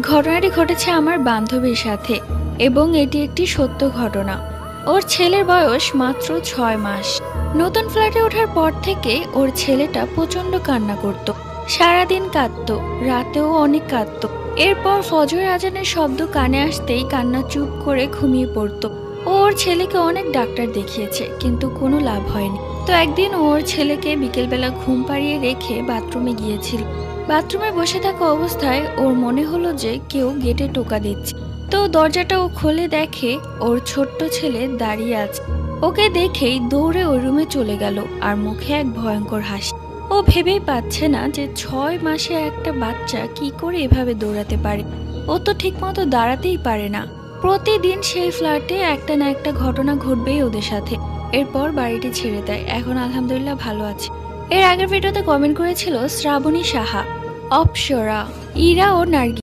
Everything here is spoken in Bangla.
ঘটনাটি ঘটেছে আমার বান্ধবীর সাথে এবং এটি একটি সত্য ঘটনা। ওর ছেলের বয়স মাত্র 6 মাস। নতুন ফ্ল্যাটে ওঠার পর থেকে ওর ছেলেটা প্রচন্ড কান্না করত, সারাদিন কাঁদতো, রাতেও অনেক কাঁদতো। এরপর ফজর আজানের শব্দ কানে আসতেই কান্না চুপ করে ঘুমিয়ে পড়তো। ও ওর ছেলেকে অনেক ডাক্তার দেখিয়েছে, কিন্তু কোনো লাভ হয়নি। তো একদিন ও ওর ছেলেকে বিকেলবেলা ঘুম পাড়িয়ে রেখে বাথরুমে গিয়েছিল। বাথরুমে বসে থাকা অবস্থায় ওর মনে হলো যে কেউ গেটে টোকা দিচ্ছে। তো দরজাটা ও খুলে দেখে ওর ছোট্ট ছেলে দাঁড়িয়ে আছে। ওকে দেখেই দৌড়ে ওই রুমে চলে গেল, আর মুখে এক ভয়ঙ্কর হাসি। ও ভেবেই পাচ্ছে না যে 6 মাসে একটা বাচ্চা কি করে এভাবে দৌড়াতে পারে। ও তো ঠিক মতো দাঁড়াতেই পারে না। প্রতিদিন সেই ফ্ল্যাটে একটা না একটা ঘটনা ঘটবেই ওদের সাথে। এরপর বাড়িটি ছেড়ে দেয়। এখন আলহামদুলিল্লাহ ভালো আছে। এর আগের ভিডিওতে কমেন্ট করেছিল শ্রাবণী সাহা, অপসরা, ইরা ও নার্গিস।